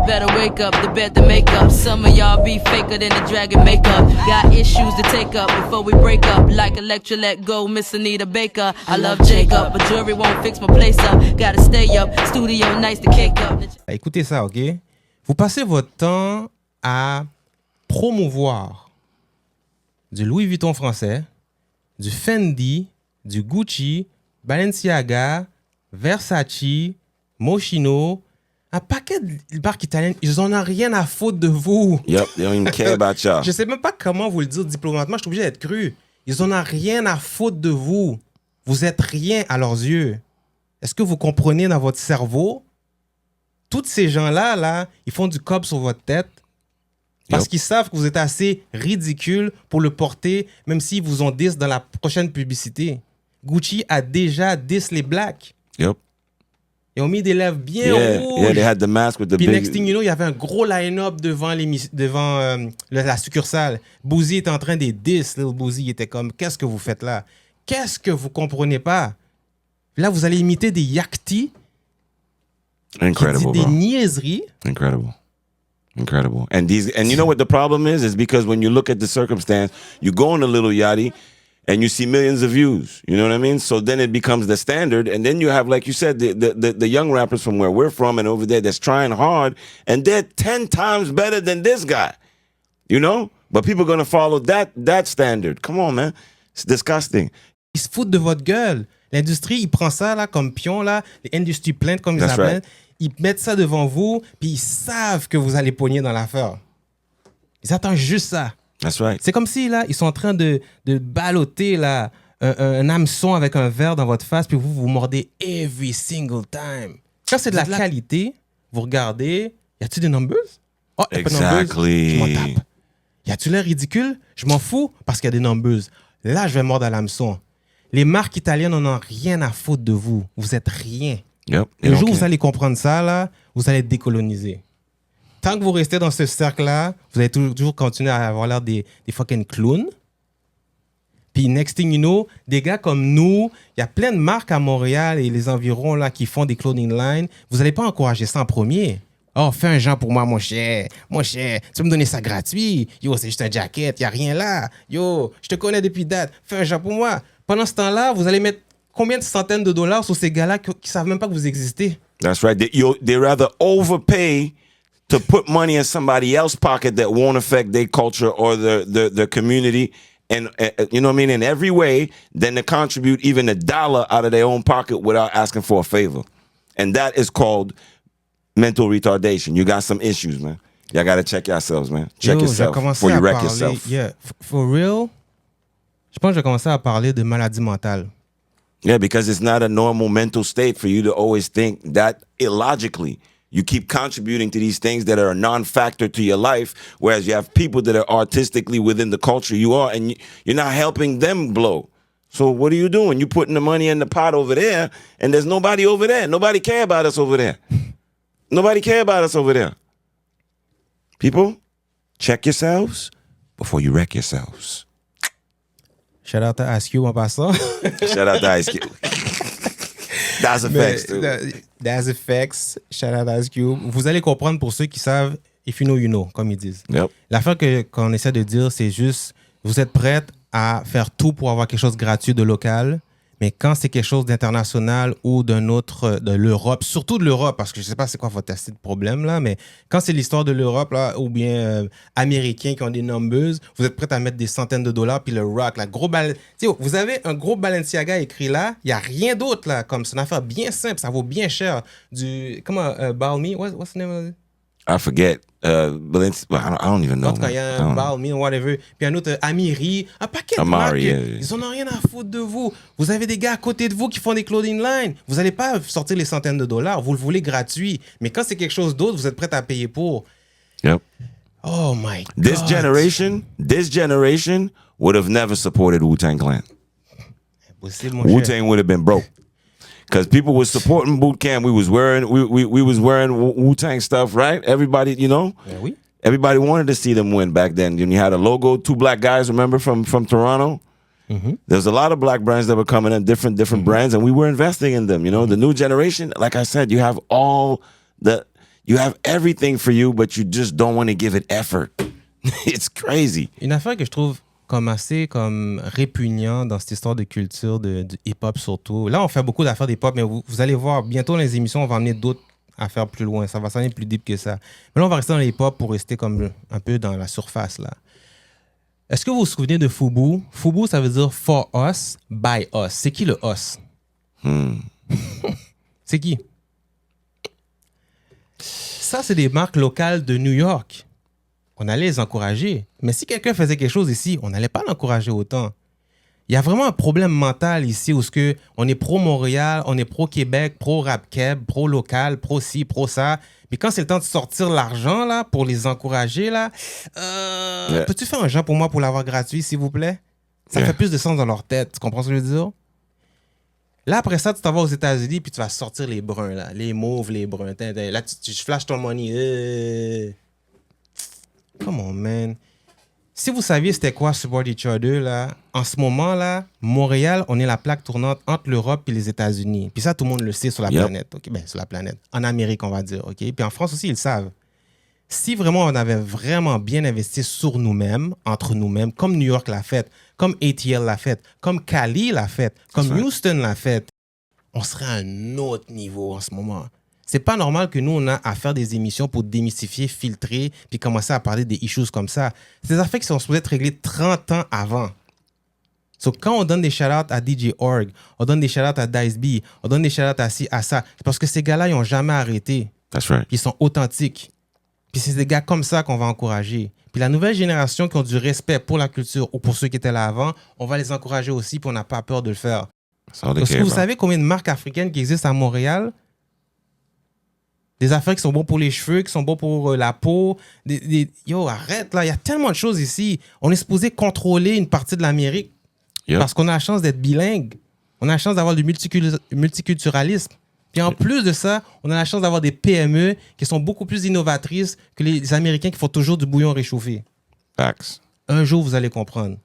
better wake up, the bed to make up. Some of y'all be faker than the dragon makeup. Got issues to take up before we break up. Like Electra let go, Miss Anita Baker. I love Jacob, but jewelry won't fix my place up. Gotta stay up, studio nights to cake up. Écoutez ça, OK? Vous passez votre temps à promouvoir du Louis Vuitton français, du Fendi, du Gucci, Balenciaga, Versace, Moschino, un paquet de marques italiennes. Ils en ont rien à foutre de vous. Yep, they don't even care about y'all. Je sais même pas comment vous le dire diplomatement. Je suis obligé d'être cru. Ils en ont rien à foutre de vous. Vous êtes rien à leurs yeux. Est-ce que vous comprenez dans votre cerveau? Tous ces gens-là, là, ils font du cob sur votre tête parce qu'ils savent que vous êtes assez ridicule pour le porter, même s'ils vous ont 10 dans la prochaine publicité. Gucci a déjà 10 les blacks. Yep. Ils ont mis des lèvres bien rouges. Yeah, they had the mask with the Puis big... next thing you know, il y avait un gros line-up devant la succursale. Boozy était en train de 10. Little Boozy était comme, qu'est-ce que vous faites là? Qu'est-ce que vous comprenez pas? Là, vous allez imiter des yaktis. Incredible, qui dit des bro. niaiseries. Incredible. And you know what the problem is? Is because when you look at the circumstance, you go on a Little Yachty and you see millions of views. You know what I mean? So then it becomes the standard. And then you have, like you said, the young rappers from where we're from and over there that's trying hard, and they're 10 times better than this guy. You know? But people are going to follow that standard. Come on, man. It's disgusting. Ils se foutent de votre gueule. L'industrie, ils prennent ça là, comme pion, là, les industry plant, comme ils appellent. Right. Ils mettent ça devant vous, puis ils savent que vous allez pogner dans l'affaire. Ils attendent juste ça. That's right. C'est comme si, là, ils sont en train de balloter, là, un hameçon avec un verre dans votre face, puis vous mordez every single time. Quand c'est de la qualité, vous regardez, y a-tu des numbers? Oh, y a pas de numbers? Exactly. Je m'en tape. Y a-tu l'air ridicule? Je m'en fous parce qu'il y a des numbers. Là, je vais mordre à l'hameçon. Les marques italiennes n'en ont rien à foutre de vous. Vous êtes rien. Yep. Le jour où vous allez comprendre ça, là, vous allez être décolonisé. Tant que vous restez dans ce cercle-là, vous allez toujours continuer à avoir l'air des fucking clowns. Puis next thing you know, des gars comme nous, il y a plein de marques à Montréal et les environs là qui font des clothing lines. Vous n'allez pas encourager ça en premier. Oh, fais un genre pour moi, mon cher. Mon cher, tu veux me donner ça gratuit? Yo, c'est juste un jacket, il n'y a rien là. Yo, je te connais depuis date. Fais un genre pour moi. Pendant ce temps-là, vous allez mettre combien de centaines de dollars sur ces gars-là qui ne savent même pas que vous existez? That's right. They rather overpay to put money in somebody else's pocket that won't affect their culture or the community, and you know what I mean, in every way, than to contribute even $1 out of their own pocket without asking for a favor. And that is called mental retardation. You got some issues, man. Y'all got to check yourselves, man. Check yourself before you wreck yourself. Yeah, for real, je pense que je vais commencer à parler de maladie mentale. Yeah, because it's not a normal mental state for you to always think that illogically. You keep contributing to these things that are a non-factor to your life, whereas you have people that are artistically within the culture you are, and you're not helping them blow. So what are you doing? You're putting the money in the pot over there, and there's nobody over there. Nobody care about us over there. Nobody care about us over there. People, check yourselves before you wreck yourselves. Shout out to Ice Cube en passant. Shout out to Ice Cube. That's effects, too. That's effects. Shout out to Ice Cube. Vous allez comprendre pour ceux qui savent, if you know, you know, comme ils disent. Yep. L'affaire qu'on essaie de dire, c'est juste, vous êtes prête à faire tout pour avoir quelque chose de gratuit, de local, mais quand c'est quelque chose d'international ou d'un autre, de l'Europe, surtout de l'Europe, parce que je ne sais pas c'est quoi votre de problème là, mais quand c'est l'histoire de l'Europe là, ou bien américains qui ont des numbers, vous êtes prêts à mettre des centaines de dollars, puis le rock, la gros vous avez un gros Balenciaga écrit là, il n'y a rien d'autre là, comme c'est une affaire bien simple, ça vaut bien cher. Balmy, what's the name of it? I forget. I don't even know. En tout cas, il y a un Balmy, whatever. Puis un autre Amiri, un paquet de marques. Ils en ont rien à foutre de vous. Vous avez des gars à côté de vous qui font des clothing lines. Vous n'allez pas sortir les centaines de dollars. Vous le voulez gratuit. Mais quand c'est quelque chose d'autre, vous êtes prêt à payer pour. Yep. Oh my God. This generation would have never supported Wu-Tang Clan. Wu-Tang would have been broke. Because people were supporting boot camp. We was wearing Wu-Tang stuff, right? Everybody, you know? Yeah, oui. Everybody wanted to see them win back then. And you had a logo, 2 black guys, remember, from Toronto? Mm-hmm. There's a lot of black brands that were coming in, different brands, and we were investing in them. You know, the new generation, like I said, you have You have everything for you, but you just don't want to give it effort. It's crazy. Une affaire que je trouve comme assez comme répugnant dans cette histoire de culture du hip-hop surtout. Là, on fait beaucoup d'affaires d'hip-hop, mais vous allez voir, bientôt dans les émissions, on va amener d'autres affaires plus loin. Ça va s'en plus deep que ça. Mais là, on va rester dans le hip-hop pour rester comme un peu dans la surface, là. Est-ce que vous vous souvenez de Fubu? Fubu, ça veut dire for us, by us. C'est qui le us? C'est qui? Ça, c'est des marques locales de New York. On allait les encourager. Mais si quelqu'un faisait quelque chose ici, on n'allait pas l'encourager autant. Il y a vraiment un problème mental ici où on est pro-Montréal, on est pro-Québec, pro-rap-keb, pro-local, pro-ci, pro-ça. Mais quand c'est le temps de sortir l'argent là, pour les encourager, là, peux-tu faire un genre pour moi pour l'avoir gratuit, s'il vous plaît? Ça fait plus de sens dans leur tête. Tu comprends ce que je veux dire? Là, après ça, tu t'en vas aux États-Unis puis tu vas sortir les bruns, là, les mauves, les bruns. Là, tu flashes ton money. Come on, man. Si vous saviez c'était quoi Support Each Other, là, en ce moment-là, Montréal, on est la plaque tournante entre l'Europe et les États-Unis. Puis ça, tout le monde le sait sur la planète. Okay? Ben, sur la planète. En Amérique, on va dire. Okay? Puis en France aussi, ils le savent. Si vraiment on avait vraiment bien investi sur nous-mêmes, entre nous-mêmes, comme New York l'a fait, comme ATL l'a fait, comme Cali l'a fait, comme Houston l'a fait, on serait à un autre niveau en ce moment. C'est pas normal que nous, on a à faire des émissions pour démystifier, filtrer, puis commencer à parler des issues comme ça. C'est des affaires qui sont supposées être réglées 30 ans avant. So, quand on donne des shout-outs à DJ Org, on donne des shout-outs à Dice B, on donne des shout-outs à ci, à ça, c'est parce que ces gars-là, ils n'ont jamais arrêté. That's right. Puis ils sont authentiques. Puis c'est des gars comme ça qu'on va encourager. Puis la nouvelle génération qui ont du respect pour la culture ou pour ceux qui étaient là avant, on va les encourager aussi, puis on n'a pas peur de le faire. Parce que vous savez combien de marques africaines qui existent à Montréal? Des affaires qui sont bons pour les cheveux, qui sont bons pour la peau. Yo, arrête, là. Il y a tellement de choses ici. On est supposé contrôler une partie de l'Amérique parce qu'on a la chance d'être bilingue. On a la chance d'avoir du multiculturalisme. Puis en plus de ça, on a la chance d'avoir des PME qui sont beaucoup plus innovatrices que les Américains qui font toujours du bouillon réchauffé. Facts. Un jour, vous allez comprendre.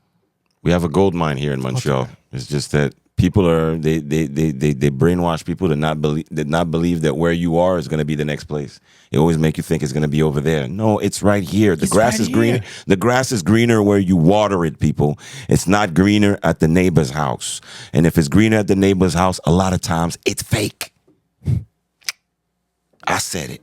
We have a gold mine here in Montreal. Okay. It's just that people they brainwash people to not believe that where you are is going to be the next place. They always make you think it's going to be over there. No, it's right here. The grass is greener. The grass is greener where you water it, people. It's not greener at the neighbor's house. And if it's greener at the neighbor's house, a lot of times it's fake. I said it.